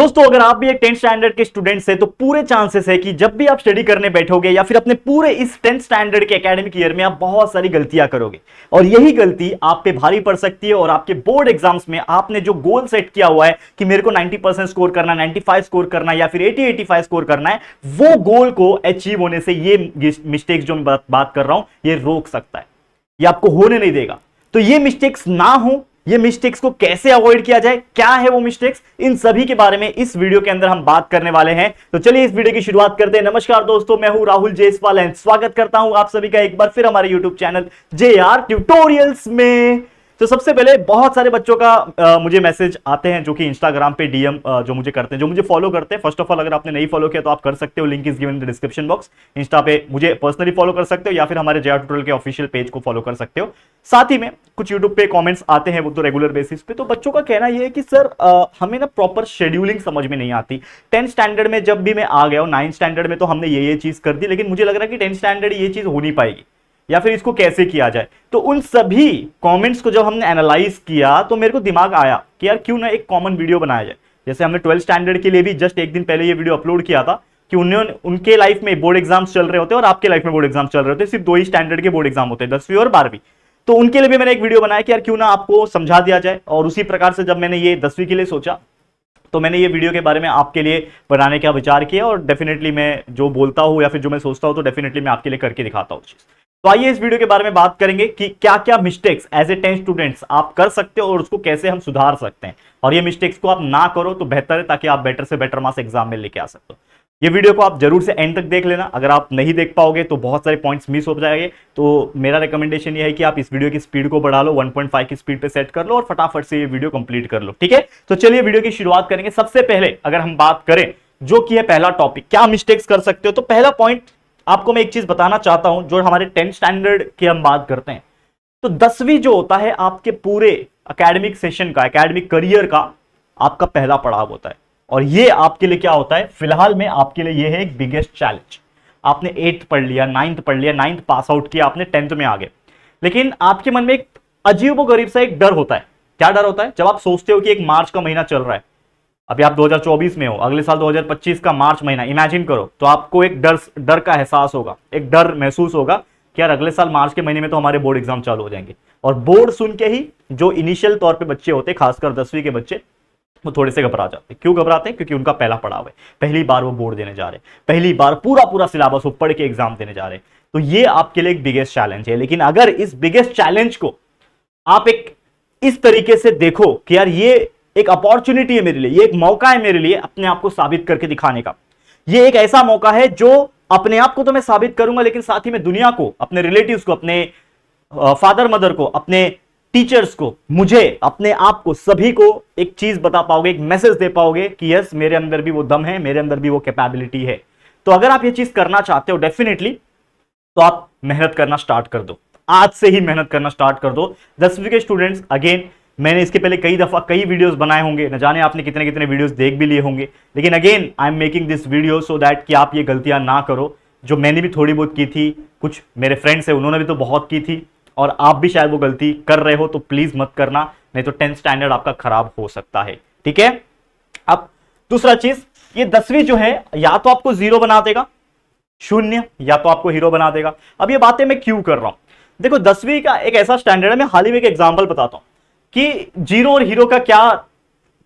दोस्तों अगर आप भी एक 10th स्टैंडर्ड के स्टूडेंट्स हैं तो पूरे चांसेस है कि जब भी आप स्टडी करने बैठोगे या फिर अपने पूरे इस 10th स्टैंडर्ड के एकेडमिक ईयर में आप बहुत सारी गलतियां करोगे और यही गलती आप पे भारी पड़ सकती है और आपके बोर्ड एग्जाम्स में आपने जो गोल सेट किया हुआ है कि मेरे को 90% स्कोर करना, 95 स्कोर करना या फिर 80-85 स्कोर करना है, वो गोल को अचीव होने से ये मिस्टेक्स जो मैं बात कर रहा हूं ये रोक सकता है, ये आपको होने नहीं देगा। तो ये मिस्टेक्स ना हो, ये मिस्टेक्स को कैसे अवॉइड किया जाए, क्या है वो मिस्टेक्स, इन सभी के बारे में इस वीडियो के अंदर हम बात करने वाले हैं। तो चलिए इस वीडियो की शुरुआत करते हैं। नमस्कार दोस्तों, मैं हूं राहुल जयसवाल एंड स्वागत करता हूं आप सभी का एक बार फिर हमारे यूट्यूब चैनल JR ट्यूटोरियल्स में। तो सबसे पहले बहुत सारे बच्चों का मुझे मैसेज आते हैं जो कि इंस्टाग्राम पे डीएम जो मुझे करते हैं, जो मुझे फॉलो करते हैं। फर्स्ट ऑफ ऑल अगर आपने नहीं फॉलो किया तो आप कर सकते हो, link is given in the description box. Insta पे मुझे पर्सनली फॉलो कर सकते हो या फिर हमारे JR ट्यूटोरियल के ऑफिशियल पेज को फॉलो कर सकते हो। साथ ही में कुछ यूट्यूब पे कमेंट्स आते हैं, वो तो रेगुलर बेसिस पे। तो बच्चों का कहना ये है कि सर हमें ना प्रॉपर शेड्यूलिंग समझ में नहीं आती। 10th स्टैंडर्ड में जब भी मैं आ गया हूं, 9th स्टैंडर्ड में तो हमने ये चीज कर दी, लेकिन मुझे लग रहा है कि 10th स्टैंडर्ड ये चीज हो नहीं पाएगी या फिर इसको कैसे किया जाए। तो उन सभी कमेंट्स को जब हमने एनालाइज किया तो मेरे को दिमाग आया कि यार क्यों ना एक कॉमन वीडियो बनाया जाए। जैसे हमने 12th स्टैंडर्ड के लिए भी जस्ट एक दिन पहले ये वीडियो अपलोड किया था कि उन्होंने उनके लाइफ में बोर्ड एग्जाम्स चल रहे होते और आपके लाइफ में बोर्ड एग्जाम्स चल रहे होते, सिर्फ 2 ही स्टैंडर्ड के बोर्ड एग्जाम होते हैं, 10वीं और 12वीं। तो उनके लिए भी मैंने एक वीडियो बनाया कि यार क्यों ना आपको समझा दिया जाए। और उसी प्रकार से जब मैंने ये 10वीं के लिए सोचा तो मैंने ये वीडियो के बारे में आपके लिए बनाने का विचार किया और डेफिनेटली मैं जो बोलता हूं या फिर जो मैं सोचता हूं तो डेफिनेटली मैं आपके लिए करके दिखाता हूं चीज। तो आइए इस वीडियो के बारे में बात करेंगे कि क्या क्या mistakes as a 10th students आप कर सकते हो और उसको कैसे हम सुधार सकते हैं, और ये मिस्टेक्स को आप ना करो तो बेहतर है, ताकि आप बेटर से बेटर मार्क्स एग्जाम में लेके आ सकते हो। ये वीडियो को आप जरूर से एंड तक देख लेना। अगर आप नहीं देख पाओगे तो बहुत सारे पॉइंट्स मिस हो जाएंगे। तो मेरा रिकमेंडेशन ये है कि आप इस वीडियो की स्पीड को बढ़ा लो, 1.5 की स्पीड पे सेट कर लो और फटाफट से ये वीडियो कंप्लीट कर लो, ठीक है। तो चलिए वीडियो की शुरुआत करेंगे। सबसे पहले अगर हम बात करें जो कि है पहला टॉपिक, क्या मिस्टेक्स कर सकते हो, तो पहला पॉइंट आपको मैं एक चीज बताना चाहता हूं। जो हमारे 10th स्टैंडर्ड की हम बात करते हैं तो 10वीं जो होता है आपके पूरे एकेडमिक सेशन का, एकेडमिक करियर का आपका पहला पड़ाव होता है। और ये आपके लिए क्या होता है, फिलहाल में आपके लिए ये है एक बिगेस्ट चैलेंज। आपने 8th पढ़ लिया, 9th पढ़ लिया, 9th पास आउट किया, आपने 10th में आ गए, लेकिन आपके मन में एक अजीबोगरीब सा एक डर होता है। क्या डर होता है? जब आप सोचते हो कि एक मार्च का महीना चल रहा है, अभी आप 2024 में हो, अगले साल 2025 का मार्च महीना इमेजिन करो, तो आपको एक डर का एहसास होगा, एक डर महसूस होगा कि यार अगले साल मार्च के महीने में तो हमारे बोर्ड एग्जाम चालू हो जाएंगे। और बोर्ड सुन के ही जो इनिशियल तौर पे बच्चे होते, खासकर 10वीं के बच्चे, वो थोड़े से घबरा जाते हैं। क्यों घबराते हैं? क्योंकि उनका पहला पड़ाव है, पहली बार वो बोर्ड देने जा रहे हैं, पहली बार पूरा सिलेबस वो पढ़ के एग्जाम देने जा रहे हैं। तो ये आपके लिए एक बिगेस्ट चैलेंज है। लेकिन अगर इस बिगेस्ट चैलेंज को आप एक इस तरीके से देखो कि यार ये एक अपॉर्चुनिटी है मेरे लिए, ये एक मौका है मेरे लिए अपने आप को साबित करके दिखाने का। ये एक ऐसा मौका है जो अपने आप को तो मैं साबित करूंगा, लेकिन साथ ही में दुनिया को, अपने रिलेटिव्स को, अपने फादर मदर को, अपने टीचर्स को, मुझे, अपने आप को, सभी को एक चीज बता पाओगे, एक मैसेज दे पाओगे कि यस मेरे अंदर भी वो दम है, मेरे अंदर भी वो कैपेबिलिटी है। तो अगर आप ये चीज करना चाहते हो डेफिनेटली, तो आप मेहनत करना स्टार्ट कर दो, आज से ही मेहनत करना स्टार्ट कर दो। 10वीं के स्टूडेंट्स, अगेन मैंने इसके पहले कई दफा कई वीडियोस बनाए होंगे, न जाने आपने कितने कितने वीडियोस देख भी लिए होंगे, लेकिन again I am making this video so that कि आप ये गलतियां ना करो जो मैंने भी थोड़ी बहुत की थी, कुछ मेरे फ्रेंड्स है उन्होंने भी तो बहुत की थी, और आप भी शायद वो गलती कर रहे हो। तो प्लीज मत करना, नहीं तो 10th स्टैंडर्ड आपका खराब हो सकता है, ठीक है। अब दूसरा चीज, ये 10वीं जो है या तो आपको 0 बना देगा, शून्य, या तो आपको हीरो बना देगा। अब ये बातें मैं क्यों कर रहा हूं? देखो 10वीं का एक ऐसा स्टैंडर्ड है, मैं हाल ही में एक एग्जांपल बताता हूं कि 0 और हीरो का क्या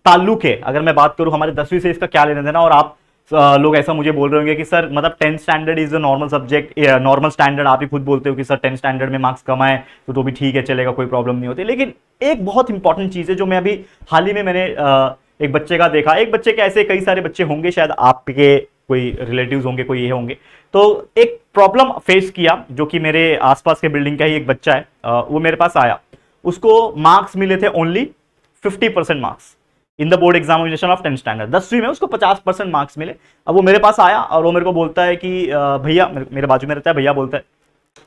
ताल्लुक है। अगर मैं बात करूं हमारे 10वीं से इसका क्या लेना देना, और आप लोग ऐसा मुझे बोल रहे होंगे कि सर मतलब 10th standard is a normal subject, normal standard. आप ही खुद बोलते हो कि सर 10th स्टैंडर्ड में मार्क्स कम आए तो भी ठीक है, चलेगा, कोई प्रॉब्लम नहीं होती। लेकिन एक बहुत इंपॉर्टेंट चीज है जो मैं अभी हाल ही में मैंने एक बच्चे का देखा, एक बच्चे के ऐसे कई सारे बच्चे होंगे, शायद आपके कोई रिलेटिव्स होंगे, कोई ये होंगे, तो एक प्रॉब्लम फेस किया जो कि मेरे आसपास के बिल्डिंग का ही एक बच्चा है। वो मेरे पास आया, उसको मार्क्स मिले थे only 50% marks in the board examination of 10th standard. 10वीं में उसको 50% मार्क्स मिले। अब वो मेरे पास आया और वो मेरे को बोलता है कि भैया, मेरे बाजू में रहता है, भैया बोलता है,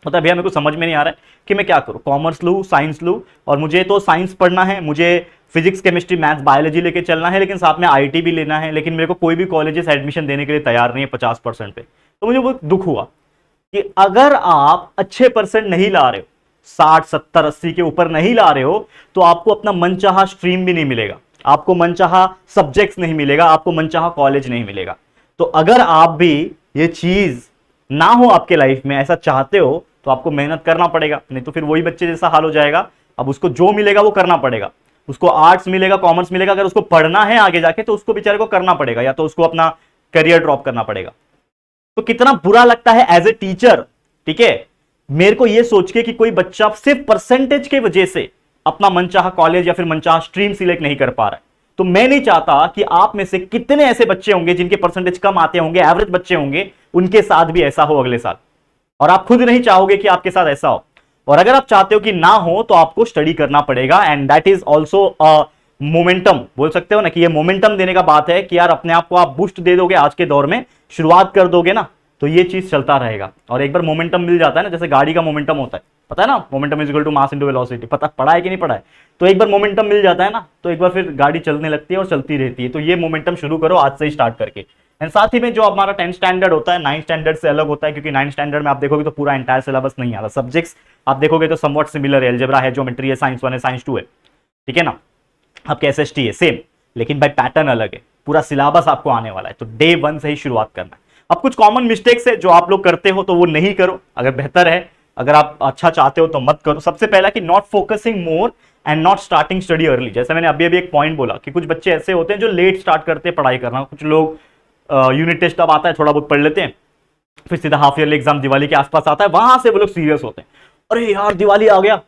मतलब भैया मेरे को समझ में नहीं आ रहा है कि मैं क्या करूं, कॉमर्स लूं, साइंस लूं, और मुझे तो साइंस पढ़ना है, मुझे फिजिक्स, केमिस्ट्री, मैथ्स, बायोलॉजी लेके चलना है, लेकिन साथ में आईटी भी लेना है, लेकिन मेरे को कोई भी कॉलेजेस एडमिशन देने के लिए तैयार नहीं है 50% पे। तो मुझे बहुत दुख हुआ कि अगर आप अच्छे परसेंट नहीं ला रहे हो, 60, 70, 80 के ऊपर नहीं ला रहे हो, तो आपको अपना मनचाहा स्ट्रीम भी नहीं मिलेगा। आपको मनचाहा सब्जेक्ट्स नहीं मिलेगा, आपको मनचाहा कॉलेज नहीं मिलेगा। तो अगर आप भी ये चीज ना हो आपके लाइफ में, ऐसा चाहते हो, तो आपको मेहनत करना पड़ेगा, नहीं तो फिर वही बच्चे जैसा हाल हो जाएगा। अब उसको जो मिलेगा वो करना पड़ेगा, उसको आर्ट्स मिलेगा, कॉमर्स मिलेगा, अगर उसको पढ़ना है आगे जाके तो उसको बेचारे को करना पड़ेगा, या तो उसको अपना करियर ड्रॉप करना पड़ेगा। तो कितना बुरा लगता है एज ए टीचर, ठीक है, मेरे को यह सोच के कि कोई बच्चा सिर्फ परसेंटेज के वजह से अपना मनचाहा कॉलेज या फिर मनचाहा स्ट्रीम सिलेक्ट नहीं कर पा रहा है। तो मैं नहीं चाहता कि आप में से कितने ऐसे बच्चे होंगे जिनके परसेंटेज कम आते होंगे, एवरेज बच्चे होंगे, उनके साथ भी ऐसा हो अगले साल, और आप खुद नहीं चाहोगे कि आपके साथ ऐसा हो। और अगर आप चाहते हो कि ना हो तो आपको स्टडी करना पड़ेगा, and that is also momentum, बोल सकते हो ना कि ये मोमेंटम देने का बात है कि यार अपने आप को आप बूस्ट दे दोगे, आज के दौर में शुरुआत कर दोगे ना, तो ये चीज चलता रहेगा। और एक बार मोमेंटम मिल जाता है ना, जैसे गाड़ी का मोमेंटम होता है, पता है ना, momentum is equal to mass into velocity, पढ़ा है कि नहीं पढ़ा है, तो एक बार मोमेंटम मिल जाता है ना, तो एक बार फिर गाड़ी चलने लगती है और चलती रहती है। तो ये मोमेंटम शुरू करो आज से ही स्टार्ट करके। एंड साथ ही में जो हमारा 10th स्टैंडर्ड होता है 9th स्टैंडर्ड से अलग होता है, क्योंकि 9th स्टैंडर्ड में आप देखोगे तो पूरा एंटायर सिलेबस नहीं आता, सब्जेक्ट्स आप देखोगे तो समवॉट सिमिलर है, अलजेब्रा है, ज्योमेट्री है, साइंस 1 है, साइंस 2 है, ठीक है ना, आपके एसएसटी है सेम, लेकिन भाई पैटर्न अलग है, पूरा सिलेबस आपको आने वाला है। तो डे 1 से ही शुरुआत करना है। अब कुछ कॉमन मिस्टेक्स है जो आप लोग करते हो, तो वो नहीं करो, अगर बेहतर है, अगर आप अच्छा चाहते हो तो मत करो। सबसे पहला कि not focusing more and not starting study early. जैसे मैंने अभी एक पॉइंट बोला कि कुछ बच्चे ऐसे होते हैं जो लेट स्टार्ट करते हैं पढ़ाई करना। कुछ लोग यूनिट टेस्ट अब आता है, थोड़ा बहुत पढ़ लेते हैं, फिर सीधा हाफ ईयरली एग्जाम दिवाली के आसपास आता है, वहां से वो लोग सीरियस होते हैं, अरे यार दिवाली आ गया,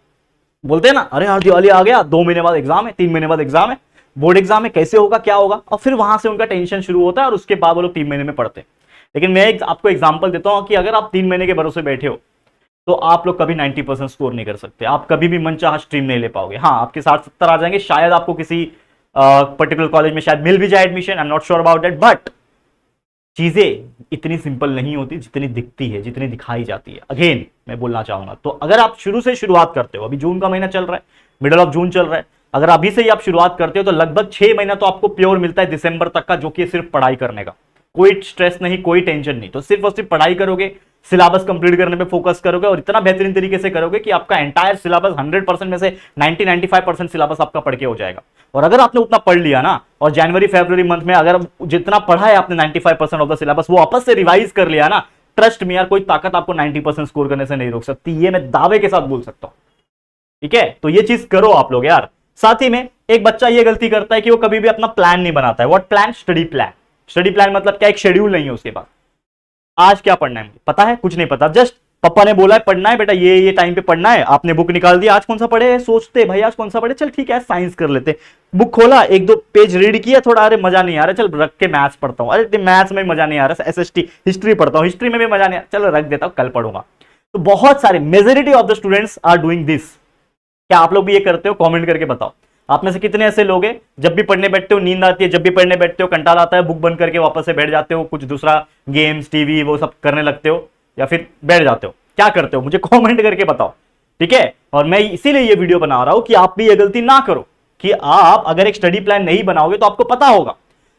बोलते हैं ना, अरे यार दिवाली आ गया, 2 महीने बाद एग्जाम है, 3 महीने बाद एग्जाम है, बोर्ड एग्जाम है, कैसे होगा, क्या होगा, और फिर वहां से उनका टेंशन शुरू होता है, और उसके बाद वो लोग 3 महीने में पढ़ते हैं। लेकिन मैं आपको एग्जाम्पल देता हूं कि अगर आप 3 महीने के भरोसे बैठे हो तो आप लोग कभी 90% स्कोर नहीं कर सकते, आप कभी भी मनचाहा स्ट्रीम नहीं ले पाओगे। हाँ, आपके 60-70 आ जाएंगे, शायद आपको किसी पर्टिकुलर कॉलेज में शायद मिल भी जाए admission, I am not sure about that, but चीजें इतनी सिंपल नहीं होती जितनी दिखती है, जितनी दिखाई जाती है। अगेन मैं बोलना चाहूंगा, तो अगर आप शुरू से शुरुआत करते हो, अभी जून का महीना चल रहा है, मिडल ऑफ जून चल रहा है, अगर अभी से ही आप शुरुआत करते हो तो लगभग 6 महीना तो आपको प्योर मिलता है दिसंबर तक का, जो कि सिर्फ पढ़ाई करने का, कोई स्ट्रेस नहीं, कोई टेंशन नहीं। तो सिर्फ और सिर्फ पढ़ाई करोगे, सिलेबस कंप्लीट करने पे फोकस करोगे, और इतना बेहतरीन तरीके से करोगे कि आपका एंटायर सिलेबस 100% में से 90-95% सिलेबस आपका पढ़ के हो जाएगा। और अगर आपने उतना पढ़ लिया ना, और जनवरी फरवरी मंथ में अगर जितना पढ़ा है आपने 95% ऑफ द सिलेबस वो वापस से रिवाइज कर लिया ना, ट्रस्ट में यार कोई ताकत आपको 90% स्कोर करने से नहीं रोक सकती, ये मैं दावे के साथ बोल सकता हूं, ठीक है। तो ये चीज करो आप लोग यार। साथ ही में एक बच्चा ये गलती करता है कि वो कभी भी अपना प्लान नहीं बनाता है। What plan? Study plan. Study plan मतलब क्या? एक शेड्यूल नहीं है उसके पास। आज क्या पढ़ना है मुझे पता है? कुछ नहीं पता, जस्ट पापा ने बोला है पढ़ना है बेटा, ये टाइम पे पढ़ना है, आपने बुक निकाल दिया, आज कौन सा पढ़े, सोचते भाई आज कौन सा पढ़े, चल ठीक है साइंस कर लेते, बुक खोला, 1-2 पेज रीड किया, थोड़ा अरे मजा नहीं आ रहा, चल रख के मैथ्स पढ़ता हूं, अरे मैथ्स में मजा नहीं आ रहा, एसएसटी हिस्ट्री पढ़ता हूं, हिस्ट्री में भी मजा नहीं आ रहा, चलो रख देता हूं कल पढ़ूंगा। तो बहुत सारे majority of the students are doing this. क्या आप लोग भी ये करते हो? कमेंट करके बताओ। आप में से कितने ऐसे लोग हैं जब भी पढ़ने बैठते हो नींद आती है, जब भी पढ़ने बैठते हो कंटाला आता है, बुक बंद करके वापस से बैठ जाते हो, कुछ दूसरा गेम्स टीवी वो सब करने लगते हो, या फिर बैठ जाते हो? क्या करते हो मुझे कमेंट करके बताओ, ठीक है। और मैं इसीलिए ये वीडियो बना रहा हूं कि आप भी ये गलती ना करो, कि आप अगर एक स्टडी प्लान नहीं बनाओगे तो आपको पता होगा,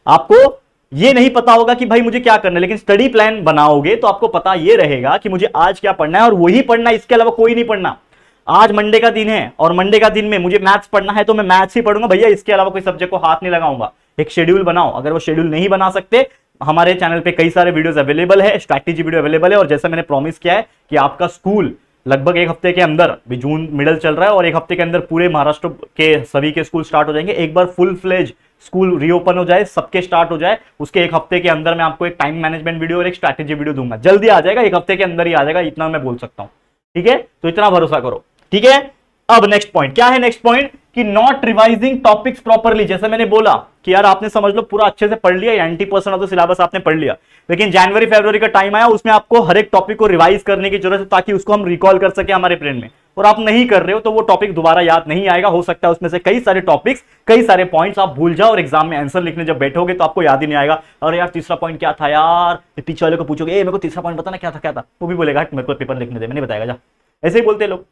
आपको ये नहीं पता होगा कि भाई मुझे क्या करना है, लेकिन स्टडी प्लान बनाओगे तो आपको पता ये रहेगा कि मुझे आज क्या पढ़ना है और वही पढ़ना है, इसके अलावा कोई नहीं पढ़ना। आज मंडे का दिन है और मंडे का दिन में मुझे मैथ्स पढ़ना है तो मैं मैथ्स ही पढ़ूंगा भैया, इसके अलावा कोई सब्जेक्ट को हाथ नहीं लगाऊंगा। एक शेड्यूल बनाओ। अगर वो शेड्यूल नहीं बना सकते, हमारे चैनल पे कई सारे वीडियोस अवेलेबल है, स्ट्रैटेजी वीडियो अवेलेबल है, और जैसा मैंने प्रॉमिस किया है कि आपका स्कूल लगभग 1 हफ्ते के अंदर, भी जून मिडल चल रहा है, और 1 हफ्ते के अंदर पूरे महाराष्ट्र के सभी के स्कूल स्टार्ट हो जाएंगे। एक बार फुल फ्लेज स्कूल रीओपन हो जाए, सबके स्टार्ट हो जाए, उसके 1 हफ्ते के अंदर मैं आपको एक टाइम मैनेजमेंट वीडियो और एक स्ट्रैटेजी वीडियो दूंगा। जल्दी आ जाएगा, 1 हफ्ते के अंदर ही आ जाएगा, इतना मैं बोल सकता हूं, ठीक है। तो इतना भरोसा करो, ठीक है। अब नेक्स्ट पॉइंट क्या है? नेक्स्ट पॉइंट कि नॉट रिवाइजिंग टॉपिक्स प्रॉपरली। जैसे मैंने बोला कि यार आपने समझ लो पूरा अच्छे से पढ़ लिया, 90% ऑफ द सिलेबस आपने पढ़ लिया, लेकिन जनवरी फरवरी का टाइम आया, उसमें आपको हर एक टॉपिक को रिवाइज करने की जरूरत है ताकि उसको हम रिकॉल कर सके हमारे ब्रेन में, और आप नहीं कर रहे हो तो वो टॉपिक दोबारा याद नहीं आएगा। हो सकता है उसमें से कई सारे टॉपिक्स, कई सारे पॉइंट्स आप भूल जाओ, और एग्जाम में आंसर लिखने जब बैठोगे तो आपको याद ही नहीं आएगा। अरे यार तीसरा पॉइंट क्या था यार, पीछे वाले को पूछोगे मेरे को तीसरा पॉइंट बताना क्या था, वो भी बोलेगा मेरे को पेपर लिखने दे, मैंने बताएगा जा। ऐसे ही बोलते लोग।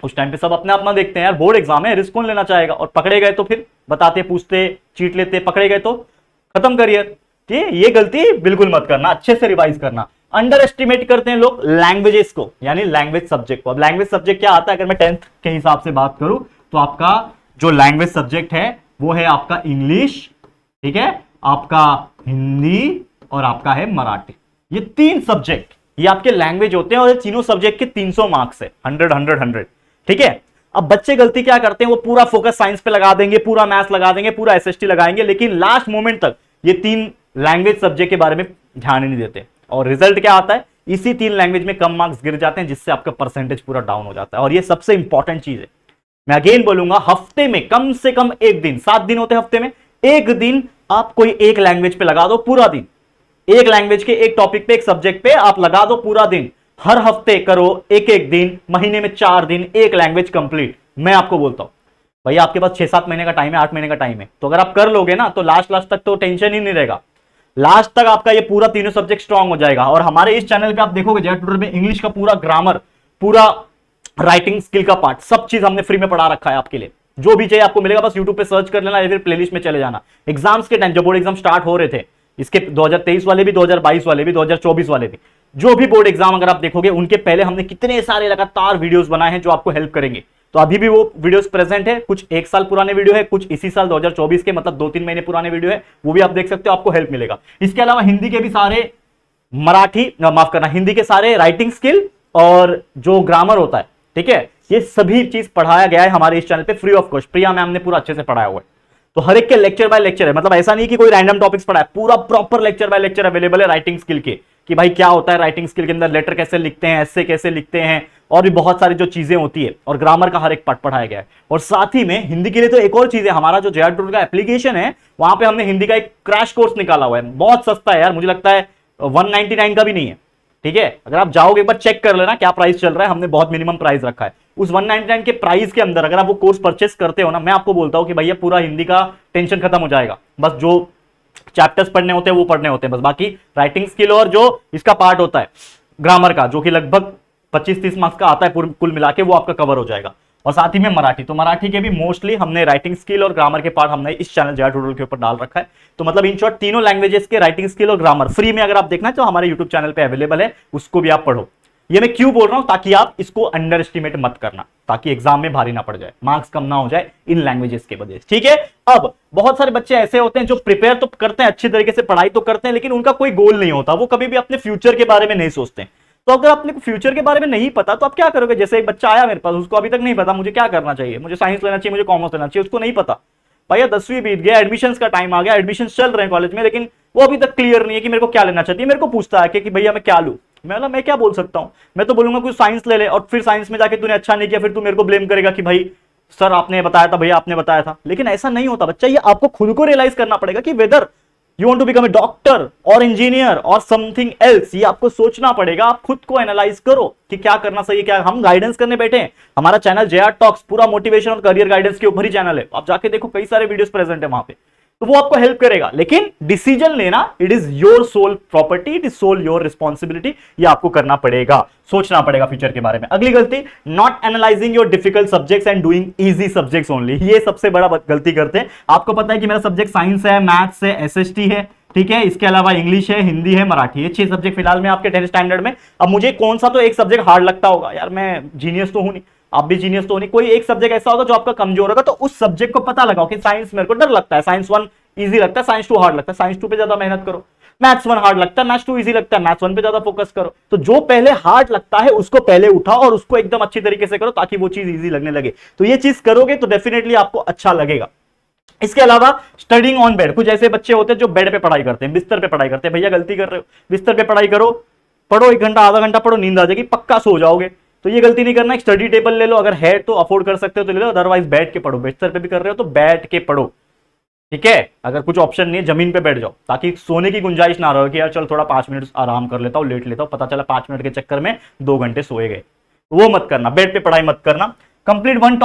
उस टाइम पे सब अपने अपना देखते हैं यार, बोर्ड एग्जाम है, रिस्क कौन लेना चाहेगा, और पकड़े गए तो फिर बताते, पूछते, चीट लेते, पकड़े गए तो खत्म करियर। ठीक है, ये गलती बिल्कुल मत करना, अच्छे से रिवाइज करना। अंडर एस्टिमेट करते हैं लोग लैंग्वेजेस को, यानी लैंग्वेज सब्जेक्ट को। अब लैंग्वेज सब्जेक्ट क्या आता है? अगर मैं 10th के हिसाब से बात करूं तो आपका जो लैंग्वेज सब्जेक्ट है वो है आपका इंग्लिश, ठीक है, आपका हिंदी और आपका है मराठी। ये 3 सब्जेक्ट ये आपके लैंग्वेज होते हैं और ये तीनों सब्जेक्ट के 300 मार्क्स है, 100 100 100, ठीक है। अब बच्चे गलती क्या करते हैं, वो पूरा फोकस साइंस पे लगा देंगे, पूरा मैथ्स लगा देंगे, पूरा एसएसटी लगाएंगे, लेकिन लास्ट मोमेंट तक ये 3 लैंग्वेज सब्जेक्ट के बारे में ध्यान ही नहीं देते और रिजल्ट क्या आता है, इसी 3 लैंग्वेज में कम मार्क्स गिर जाते हैं, जिससे आपका परसेंटेज पूरा डाउन हो जाता है। और ये सबसे इंपॉर्टेंट चीज है, मैं अगेन बोलूंगा, हफ्ते में कम से कम एक दिन, 7 दिन होते हैं हफ्ते में, एक दिन आप कोई एक लैंग्वेज पे लगा दो पूरा दिन, एक लैंग्वेज के एक टॉपिक पे, एक सब्जेक्ट पे आप लगा दो पूरा दिन। हर हफ्ते करो एक एक दिन, महीने में 4 दिन एक लैंग्वेज कंप्लीट। मैं आपको बोलता हूं भैया, आपके पास 6-7 महीने का टाइम है, 8 महीने का टाइम है, तो अगर आप कर लोगे ना तो लास्ट तक तो टेंशन ही नहीं रहेगा। लास्ट तक आपका ये पूरा तीनों सब्जेक्ट स्ट्रांग हो जाएगा। और हमारे इस चैनल पे आप देखोगे जेआर ट्यूटर में इंग्लिश का पूरा ग्रामर, पूरा राइटिंग स्किल का पार्ट, सब चीज हमने फ्री में पढ़ा रखा है आपके लिए। जो भी चाहिए आपको मिलेगा, बस यूट्यूब पे सर्च कर लेना या फिर प्लेलिस्ट में चले जाना। एग्जाम्स के टाइम जब बोर्ड एग्जाम स्टार्ट हो रहे थे, इसके 2023 वाले भी, 2022 वाले भी, 2024 वाले भी, जो भी बोर्ड एग्जाम अगर आप देखोगे उनके पहले हमने कितने सारे लगातार वीडियोस बनाए हैं जो आपको हेल्प करेंगे। तो अभी भी वो वीडियोस प्रेजेंट है, कुछ 1 साल पुराने वीडियो है, कुछ इसी साल 2024 के, मतलब 2-3 महीने पुराने वीडियो है, वो भी आप देख सकते हो, आपको हेल्प मिलेगा। इसके अलावा हिंदी के भी सारे, मराठी माफ करना, हिंदी के सारे राइटिंग स्किल और जो ग्रामर होता है, ठीक है, ये सभी चीज पढ़ाया गया है हमारे इस चैनल पे free of cost. Priya ma'am ने पूरा अच्छे से पढ़ाया हुआ है, तो हर एक के लेक्चर बाय लेक्चर है, मतलब ऐसा नहीं कि कोई रैंडम टॉपिक्स पढ़ा है, पूरा proper lecture by lecture available है राइटिंग स्किल के, कि भाई क्या होता है राइटिंग स्किल के अंदर, लेटर कैसे लिखते हैं, एस्से कैसे लिखते हैं, और भी बहुत सारी जो चीजें होती है, और ग्रामर का हर एक पार्ट पढ़ाया गया है। और साथ ही में हिंदी के लिए तो एक और चीज है, हमारा जो जेआर ट्यूटर का एप्लीकेशन है, वहां पे हमने हिंदी का एक क्रैश कोर्स निकाला हुआ है, बहुत सस्ता है यार, मुझे लगता है 199 का भी नहीं है, ठीक है। अगर आप जाओगे एक बार चेक कर लेना क्या प्राइस चल रहा है, हमने बहुत मिनिमम प्राइस रखा है। उस 199 के प्राइस के अंदर अगर आप वो कोर्स परचेस करते हो ना, मैं आपको बोलता हूं कि भैया पूरा हिंदी का टेंशन खत्म हो जाएगा। बस जो चैप्टर्स पढ़ने होते हैं वो पढ़ने होते हैं बस, बाकी राइटिंग स्किल और जो इसका पार्ट होता है ग्रामर का, जो कि लगभग 25-30 मार्क्स का आता है कुल मिला के, वो आपका कवर हो जाएगा। और साथ ही में मराठी, तो मराठी के भी मोस्टली हमने राइटिंग स्किल और ग्रामर के पार्ट हमने इस चैनल जेआर ट्यूटोरियल के ऊपर डाल रखा है। तो मतलब इन शॉर्ट तीनों लैंग्वेजेस के राइटिंग स्किल और ग्रामर फ्री में अगर आप देखना है तो हमारे यूट्यूब चैनल पे अवेलेबल है, उसको भी आप पढ़ो। ये मैं क्यों बोल रहा हूं, ताकि आप इसको अंडर एस्टिमेट मत करना, ताकि एग्जाम में भारी ना पड़ जाए, मार्क्स कम ना हो जाए इन लैंग्वेजेस के वजह से, ठीक है। अब बहुत सारे बच्चे ऐसे होते हैं जो प्रिपेयर तो करते हैं, अच्छी तरीके से पढ़ाई तो करते हैं, लेकिन उनका कोई गोल नहीं होता, वो कभी भी अपने फ्यूचर के बारे में नहीं सोचते। तो अगर अपने फ्यूचर के बारे में नहीं पता तो आप क्या करोगे, जैसे एक बच्चा आया मेरे पास, उसको अभी तक नहीं पता मुझे क्या करना चाहिए, मुझे साइंस लेना चाहिए, मुझे कॉमर्स लेना चाहिए, उसको नहीं पता भैया, 10वीं बीत गया, एडमिशंस का टाइम आ गया, एडमिशंस चल रहे हैं कॉलेज में, लेकिन वो अभी तक क्लियर नहीं है कि मेरे को क्या लेना चाहिए। मेरे को पूछता है कि भैया मैं क्या लूं, मैं क्या बोल सकता हूं, मैं तो बोलूंगा कुछ साइंस ले ले, और फिर साइंस में जाके तूने अच्छा नहीं किया, फिर तू मेरे को ब्लेम करेगा कि भाई सर आपने बताया था, भैया आपने बताया था। लेकिन ऐसा नहीं होता बच्चा, ये आपको खुद को रियलाइज करना पड़ेगा कि whether you want to become a doctor और इंजीनियर और समथिंग एल्स, ये आपको सोचना पड़ेगा। आप खुद को एनालाइज करो कि क्या करना सही है, क्या। हम गाइडेंस करने बैठे हैं, हमारा चैनल जेआर टॉक्स पूरा मोटिवेशन और करियर गाइडेंस के ऊपर ही चैनल है, आप जाके देखो कई सारे वीडियोस प्रेजेंट है वहां पे, तो वो आपको हेल्प करेगा। लेकिन डिसीजन लेना, it is your sole property, it is sole your responsibility, ये आपको करना पड़ेगा, सोचना पड़ेगा फ्यूचर के बारे में। अगली गलती, not analysing your difficult subjects and doing easy subjects only, ये सबसे बड़ा गलती करते हैं। आपको पता है कि मेरा सब्जेक्ट साइंस है, मैथ्स है, एसएसटी है, ठीक है, इसके अलावा इंग्लिश है, हिंदी है, मराठी है, 6 सब्जेक्ट फिलहाल में आपके 10th स्टैंडर्ड में। अब मुझे कौन सा तो एक सब्जेक्ट हार्ड लगता होगा, यार मैं जीनियस तो हूं नहीं, आप भी जीनियस तो नहीं, कोई एक सब्जेक्ट ऐसा होगा जो आपका कमजोर होगा, तो उस सब्जेक्ट को पता लगाओ कि साइंस मेरे को डर लगता है, साइंस 1 इजी लगता है, साइंस 2 हार्ड लगता है, साइंस 2 पे ज्यादा मेहनत करो। मैथ्स 1 हार्ड लगता है, मैथ्स 2 इजी लगता है, मैथ्स 1 पे ज्यादा फोकस करो। तो जो पहले हार्ड लगता है उसको पहले उठाओ और उसको एकदम अच्छी तरीके से करो, ताकि वो चीज इजी लगने लगे। तो ये चीज करोगे तो डेफिनेटली आपको अच्छा लगेगा। इसके अलावा स्टडिंग ऑन बेड, कुछ ऐसे बच्चे होते हैं जो बेड पे पढ़ाई करते हैं, बिस्तर पे पढ़ाई करते हैं। भैया गलती कर रहे हो, बिस्तर पे पढ़ाई करो, पढ़ो 1 घंटा आधा घंटा पढ़ो, नींद आ जाएगी, पक्का सो जाओगे। तो ये गलती नहीं करना। एक स्टडी टेबल ले लो, अगर है तो अफोर्ड कर सकते हो तो ले लो, अदरवाइज बैठ के पढ़ो। बिस्तर पे भी कर रहे हो तो बैठ के पढ़ो, ठीक है। अगर कुछ ऑप्शन नहीं है जमीन पे बैठ जाओ, ताकि सोने की गुंजाइश ना रहो कि यार चल थोड़ा 5 मिनट आराम कर लेता हूं, लेट लेता हूं, पता चला 5 मिनट के चक्कर में 2 घंटे सोए गए। वो मत करना, बेड पे पढ़ाई मत करना। Complete 1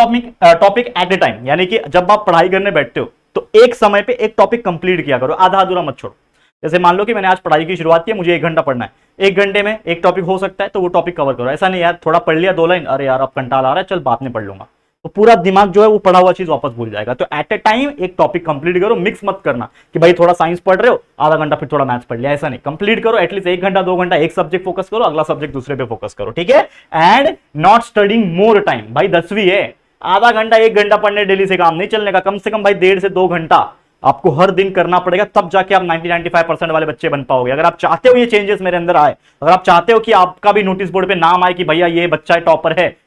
topic at a time, यानी कि जब आप पढ़ाई करने बैठते हो तो एक समय पे एक टॉपिक कंप्लीट किया करो, आधा अधूरा मत छोड़ो। जैसे मान लो कि मैंने आज पढ़ाई की शुरुआत की, मुझे 1 घंटा पढ़ना है, 1 घंटे में एक टॉपिक हो सकता है तो वो टॉपिक कवर करो। ऐसा नहीं यार थोड़ा पढ़ लिया 2 लाइन, अरे यार अब कंटाल आ रहा है, चल बाद में पढ़ लूंगा, तो पूरा दिमाग जो है वो पढ़ा हुआ चीज वापस भूल जाएगा। तो एट ए टाइम एक टॉपिक कंप्लीट करो, मिक्स मत करना कि भाई थोड़ा साइंस पढ़ रहे हो आधा घंटा फिर थोड़ा मैथ्स पढ़ लिया, ऐसा नहीं। कंप्लीट करो, एटलीस्ट 1 घंटा 2 घंटा एक सब्जेक्ट फोकस करो, अगला सब्जेक्ट दूसरे पे फोकस करो, ठीक है। And not studying more time, भाई 10वीं है, आधा घंटा 1 घंटा पढ़ने डेली से काम नहीं चलने का, कम से कम भाई 1.5 से 2 घंटा आपको हर दिन करना पड़ेगा, तब जाके आप 90-95% वाले बच्चे बन पाओगे। अगर आप चाहते हो ये चेंजेस मेरे अंदर आए, अगर आप चाहते हो कि आपका भी नोटिस बोर्ड पे नाम आए कि भैया ये बच्चा है,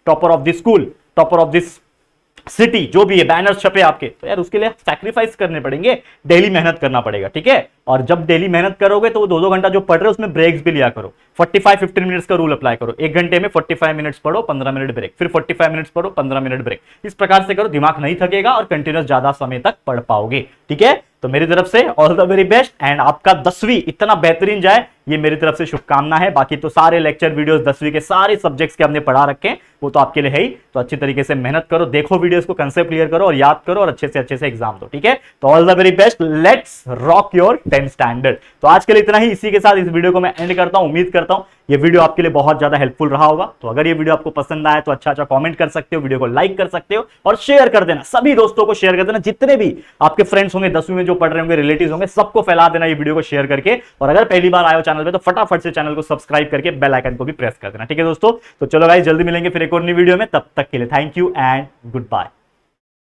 topper of this school, topper of this city, जो भी है, बैनर छपे आपके, तो यार उसके लिए सैक्रिफाइस करने पड़ेंगे, डेली मेहनत करना पड़ेगा, ठीक है। और जब डेली मेहनत करोगे तो वो 2-2 घंटा जो पढ़ रहे हो उसमें ब्रेक्स भी लिया करो। 45-15 मिनट्स का रूल अप्लाई करो, 1 घंटे में 45 मिनट्स पढ़ो, 15 मिनट ब्रेक, फिर 45 मिनट्स पढ़ो, 15 मिनट ब्रेक। इस प्रकार से करो, दिमाग नहीं थकेगा और कंटिन्यूस ज्यादा समय तक पढ़ पाओगे, ठीक है। तो मेरी तरफ से all the very best, and आपका 10वीं इतना बेहतरीन जाए, ये मेरी तरफ से शुभकामना है। बाकी तो सारे लेक्चर वीडियोस 10वीं के सारे सब्जेक्ट्स के हमने पढ़ा रखे हैं, वो तो आपके लिए है ही। तो अच्छी तरीके से मेहनत करो, देखो वीडियोस को, कंसेप्ट क्लियर करो और याद करो और अच्छे से एग्जाम दो, ठीक है। तो all the very best, let's rock your 10th standard. तो आज के लिए इतना ही, इसी के साथ इस वीडियो को मैं एंड करता हूं। उम्मीद करता हूं ये वीडियो आपके लिए बहुत ज्यादा हेल्पफुल रहा होगा। तो अगर ये वीडियो आपको पसंद आया तो अच्छा कमेंट कर सकते हो, वीडियो को लाइक कर सकते हो और शेयर कर देना, सभी दोस्तों को शेयर कर देना, जितने भी आपके फ्रेंड्स होंगे 10वीं में जो पढ़ रहे होंगे, रिलेटिव्स होंगे, सबको फैला देना ये वीडियो को शेयर करके। और अगर पहली बार आए हो चैनल पे तो फटाफट से चैनल को सब्सक्राइब करके बेल आइकन को भी प्रेस कर देना, ठीक है दोस्तों। तो चलो गाइस, जल्दी मिलेंगे फिर एक और नई वीडियो में, तब तक के लिए thank you and good bye.